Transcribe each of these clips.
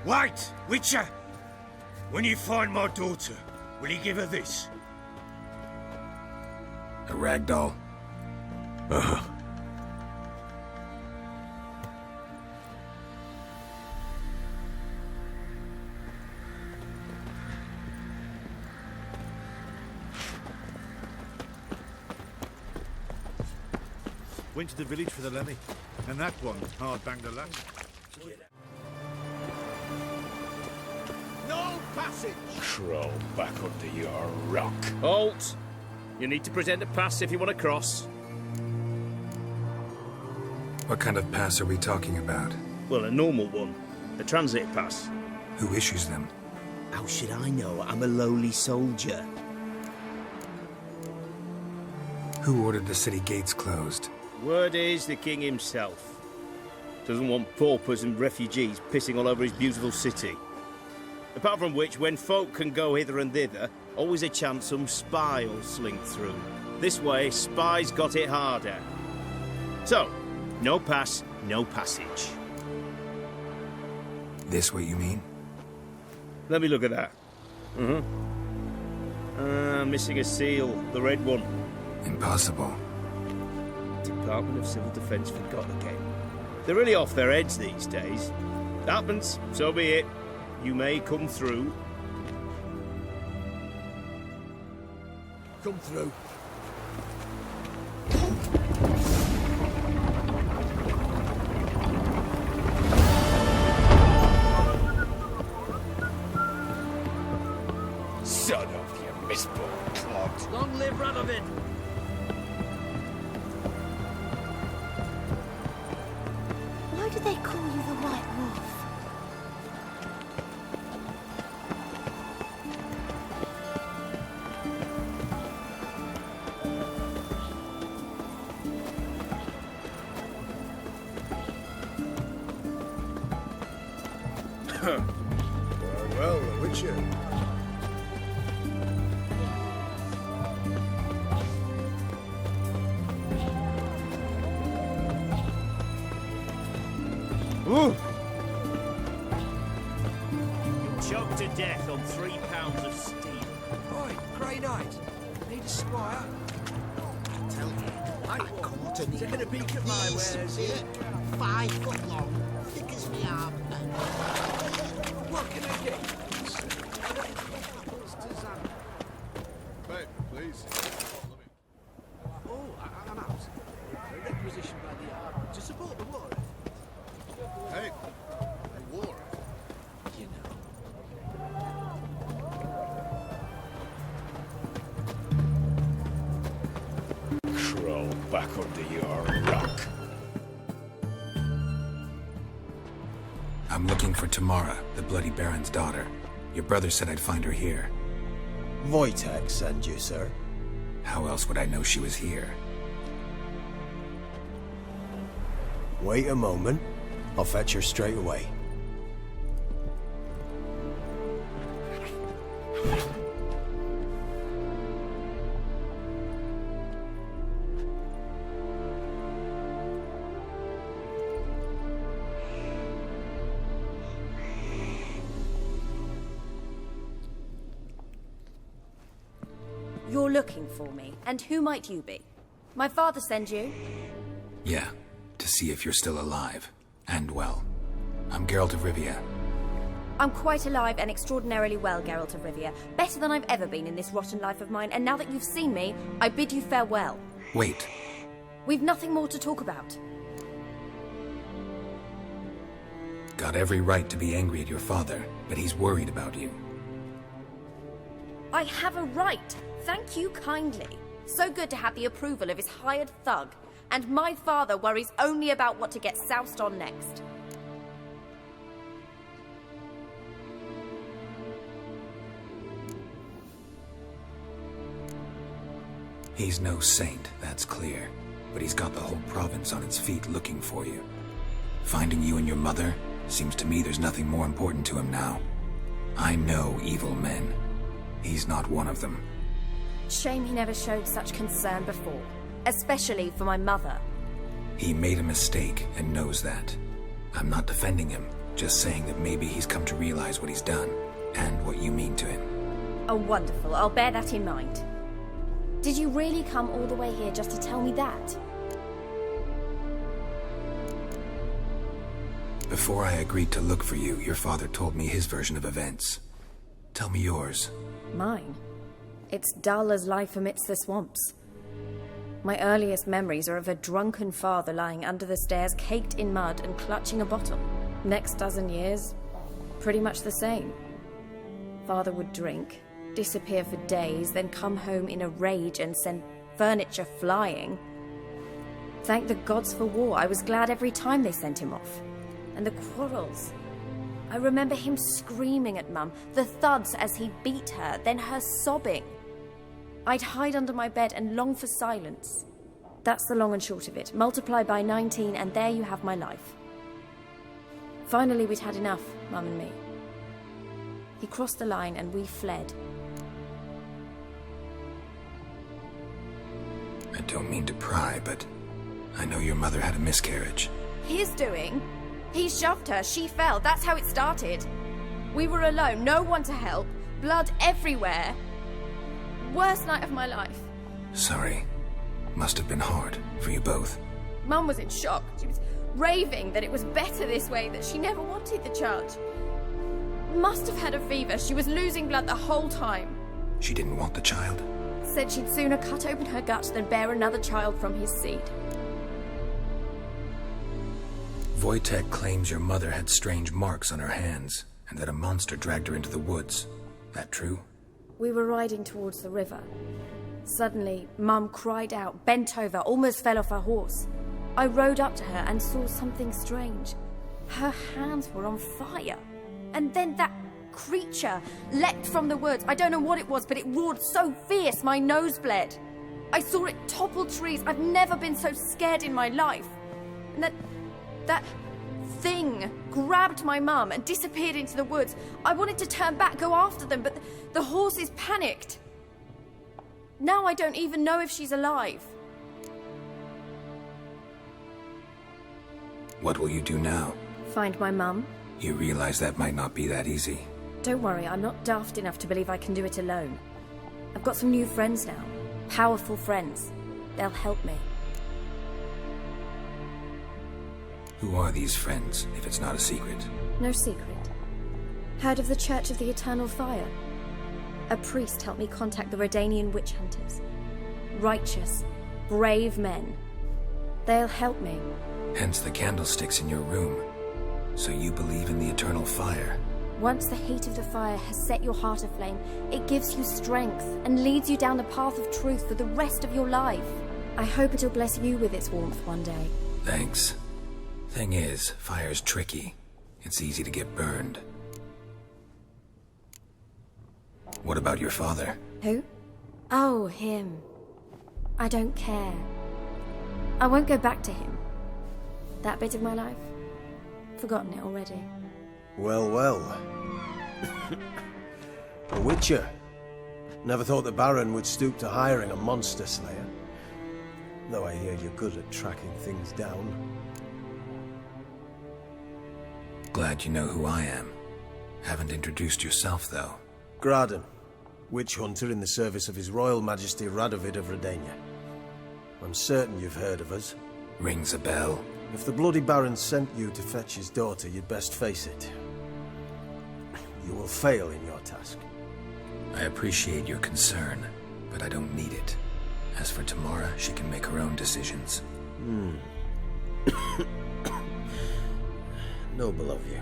Wait, Witcher! When you find my daughter, will you give her this? A rag doll? Uh-huh. Went to the village for the levy, and that one hard banged a lad. No passage! Crawl back under your rock. Halt! You need to present a pass if you want to cross. What kind of pass are we talking about? Well, a normal one. A transit pass. Who issues them? How should I know? I'm a lowly soldier. Who ordered the city gates closed? Word is the king himself. Doesn't want paupers and refugees pissing all over his beautiful city. Apart from which, when folk can go hither and thither, always a chance some spy will slink through. This way, spies got it harder. So, no pass, no passage. This what you mean? Let me look at that. Missing a seal, the red one. Impossible. Department of Civil Defence forgot again. They're really off their heads these days. Happens, so be it. You may come through. Come through. Son of your misborn clod. Long live Radovid! Why do they call you the White Wolf? Well, the Witcher. Ooh. Choked to death on 3 pounds of steel. Oi, Grey Knight. Need a squire? I tell you, I caught an Taking a peek at my wares here. 5 foot long, thick as me arm. What can I get? Babe, please. Oh, I'm out. A requisition by the hour to support the war. Hey, war. You know. Crawl back under your rock. I'm looking for Tamara, the Bloody Baron's daughter. Your brother said I'd find her here. Wojtek send you, sir. How else would I know she was here? Wait a moment. I'll fetch her straight away. You're looking for me, and who might you be? My father send you? Yeah, to see if you're still alive. And well. I'm Geralt of Rivia. I'm quite alive and extraordinarily well, Geralt of Rivia. Better than I've ever been in this rotten life of mine, and now that you've seen me, I bid you farewell. Wait. We've nothing more to talk about. Got every right to be angry at your father, but he's worried about you. I have a right. Thank you kindly. So good to have the approval of his hired thug. And my father worries only about what to get soused on next. He's no saint, that's clear. But he's got the whole province on its feet looking for you. Finding you and your mother, seems to me there's nothing more important to him now. I know evil men. He's not one of them. Shame he never showed such concern before. Especially for my mother. He made a mistake and knows that. I'm not defending him, Just saying that maybe he's come to realize what he's done, and what you mean to him. Oh, wonderful. I'll bear that in mind. Did you really come all the way here just to tell me that? Before I agreed to look for you, your father told me his version of events. Tell me yours. Mine? It's dull as life amidst the swamps. My earliest memories are of a drunken father lying under the stairs, caked in mud and clutching a bottle. Next dozen years, pretty much the same. Father would drink, disappear for days, then come home in a rage and send furniture flying. Thank the gods for war. I was glad every time they sent him off. And the quarrels. I remember him screaming at Mum, the thuds as he beat her, then her sobbing. I'd hide under my bed and long for silence. That's the long and short of it. Multiply by 19 and there you have my life. Finally, we'd had enough, Mum and me. He crossed the line and we fled. I don't mean to pry, but I know your mother had a miscarriage. His doing? He shoved her, she fell, that's how it started. We were alone, no one to help, blood everywhere. Worst night of my life. Sorry. Must have been hard for you both. Mum was in shock. She was raving that it was better this way, that she never wanted the child. Must have had a fever. She was losing blood the whole time. She didn't want the child? Said she'd sooner cut open her gut than bear another child from his seed. Wojtek claims your mother had strange marks on her hands, and that a monster dragged her into the woods. That true? We were riding towards the river. Suddenly, Mum cried out, bent over, almost fell off her horse. I rode up to her and saw something strange. Her hands were on fire. And then that creature leapt from the woods. I don't know what it was, but it roared so fierce my nose bled. I saw it topple trees. I've never been so scared in my life. And that thing grabbed my mum and disappeared into the woods. I wanted to turn back, go after them, but the horses panicked. Now I don't even know if she's alive. What will you do now? Find my mum. You realize that might not be that easy. Don't worry, I'm not daft enough to believe I can do it alone. I've got some new friends now. Powerful friends. They'll help me. Who are these friends, if it's not a secret? No secret. Heard of the Church of the Eternal Fire? A priest helped me contact the Redanian witch hunters. Righteous, brave men. They'll help me. Hence the candlesticks in your room. So you believe in the eternal fire? Once the heat of the fire has set your heart aflame, it gives you strength and leads you down the path of truth for the rest of your life. I hope it'll bless you with its warmth one day. Thanks. Thing is, fire's tricky. It's easy to get burned. What about your father? Who? Oh, him. I don't care. I won't go back to him. That bit of my life? Forgotten it already. Well, well. A witcher. Never thought the Baron would stoop to hiring a monster slayer. Though I hear you're good at tracking things down. Glad you know who I am. Haven't introduced yourself, though. Graden, witch hunter in the service of His Royal Majesty Radovid of Redania. I'm certain you've heard of us. Rings a bell. If the Bloody Baron sent you to fetch his daughter, you'd best face it. You will fail in your task. I appreciate your concern, but I don't need it. As for Tamara, she can make her own decisions. Noble of you.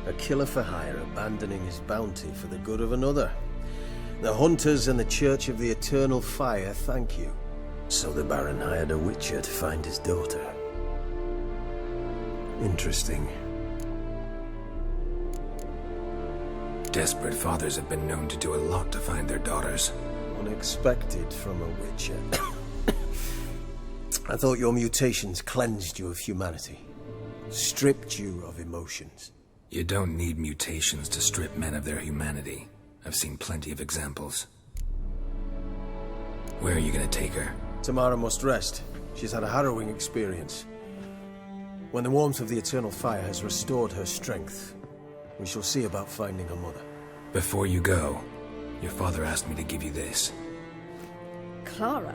A killer for hire abandoning his bounty for the good of another. The hunters and the Church of the Eternal Fire thank you. So the Baron hired a witcher to find his daughter. Interesting. Desperate fathers have been known to do a lot to find their daughters. Unexpected from a witcher. I thought your mutations cleansed you of humanity. Stripped you of emotions. You don't need mutations to strip men of their humanity. I've seen plenty of examples. Where are you gonna take her? Tamara must rest. She's had a harrowing experience. When the warmth of the eternal fire has restored her strength, we shall see about finding her mother. Before you go, your father asked me to give you this. Clara?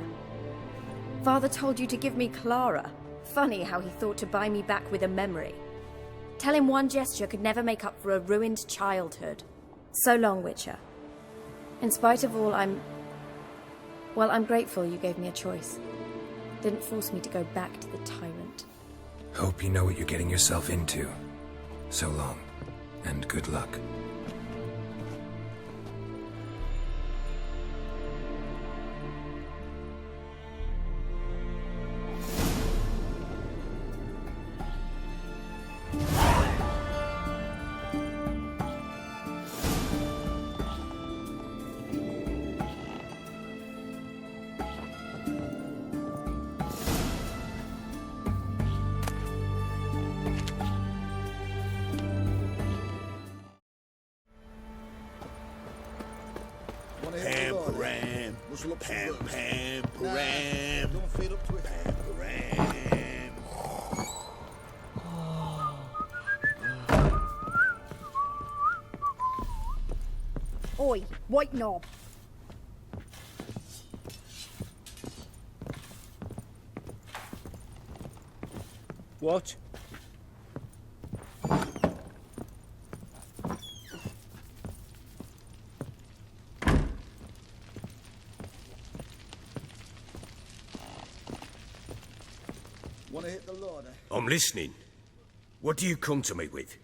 Father told you to give me Clara. Funny how he thought to buy me back with a memory. Tell him one gesture could never make up for a ruined childhood. So long, Witcher. In spite of all, I'm grateful you gave me a choice. Didn't force me to go back to the tyrant. Hope you know what you're getting yourself into. So long, and good luck. Pam, pam, pam, pam, don't fade up to it. Pam, pam. Oi, white knob. What? Want to hit the Lord, eh? I'm listening. What do you come to me with?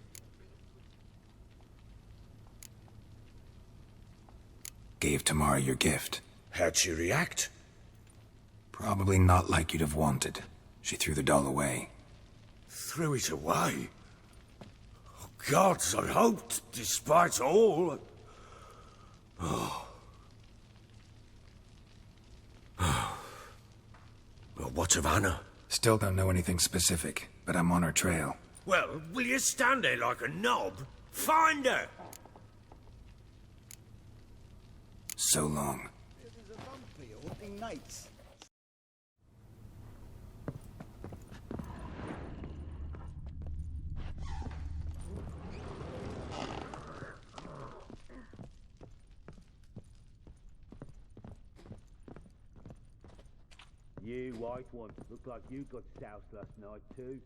Gave Tamara your gift. How'd she react? Probably not like you'd have wanted. She threw the doll away. Threw it away? Oh, gods, I hoped, despite all... Well, what of Anna? Still don't know anything specific, but I'm on her trail. Well, will you stand there like a knob? Find her! So long. There's a vampire hunting knights. You white one, look like you got soused last night too.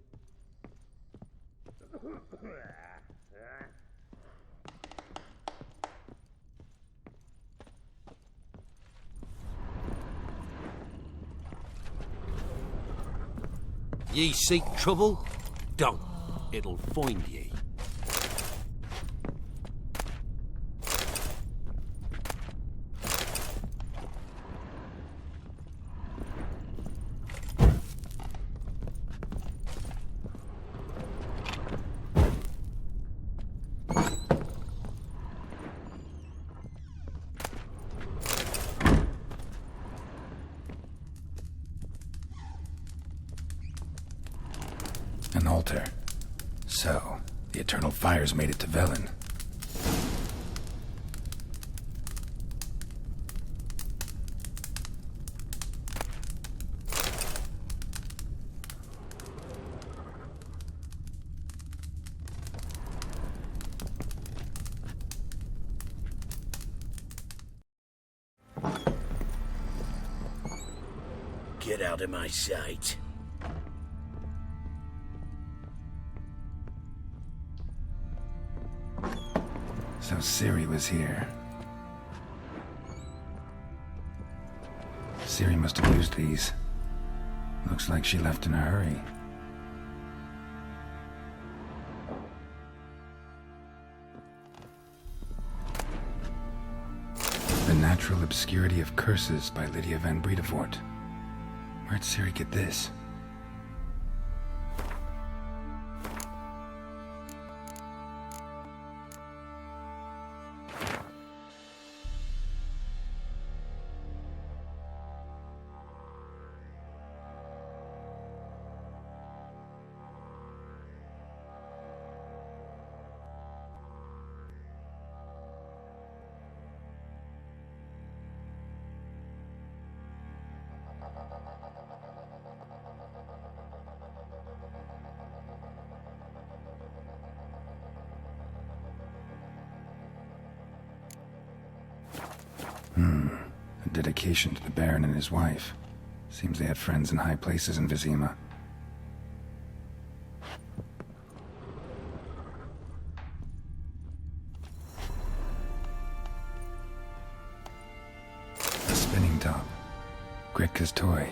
Ye seek trouble? Don't. It'll find ye. An altar. So, the eternal fires made it to Velen. Get out of my sight. So Ciri was here. Ciri must have used these. Looks like she left in a hurry. The Natural Obscurity of Curses by Lydia van Bredevoort. Where'd Ciri get this? A dedication to the Baron and his wife. Seems they had friends in high places in Vizima. A spinning top. Gretka's toy.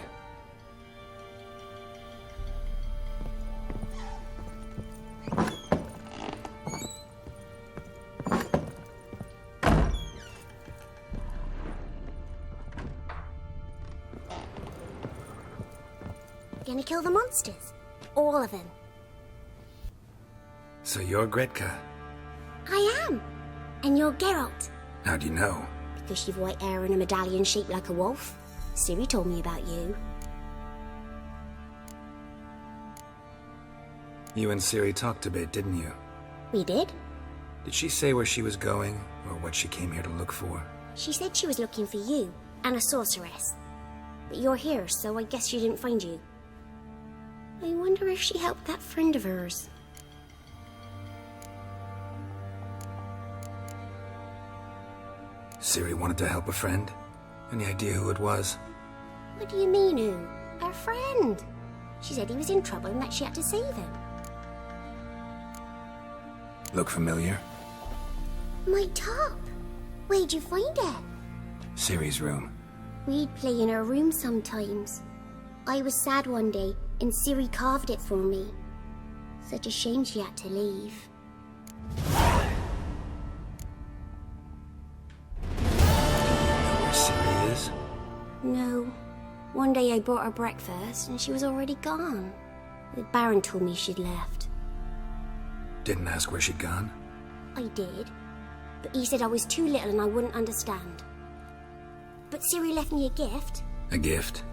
Gonna kill the monsters? All of them. So you're Gretka? I am. And you're Geralt. How do you know? Because you've white hair and a medallion shaped like a wolf. Ciri told me about you. You and Ciri talked a bit, didn't you? We did. Did she say where she was going, or what she came here to look for? She said she was looking for you, and a sorceress. But you're here, so I guess she didn't find you. I wonder if she helped that friend of hers. Ciri wanted to help a friend? Any idea who it was? What do you mean, who? Our friend. She said he was in trouble and that she had to save him. Look familiar? My top. Where'd you find it? Ciri's room. We'd play in her room sometimes. I was sad one day, and Ciri carved it for me. Such a shame she had to leave. Where Ciri is? No. One day I brought her breakfast, and she was already gone. The Baron told me she'd left. Didn't ask where she'd gone? I did. But he said I was too little and I wouldn't understand. But Ciri left me a gift. A gift?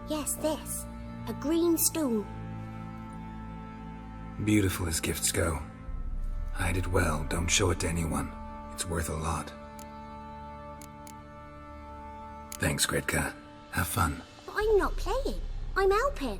Yes, this. A green stone. Beautiful as gifts go. Hide it well, don't show it to anyone. It's worth a lot. Thanks, Gretka. Have fun. But I'm not playing. I'm helping.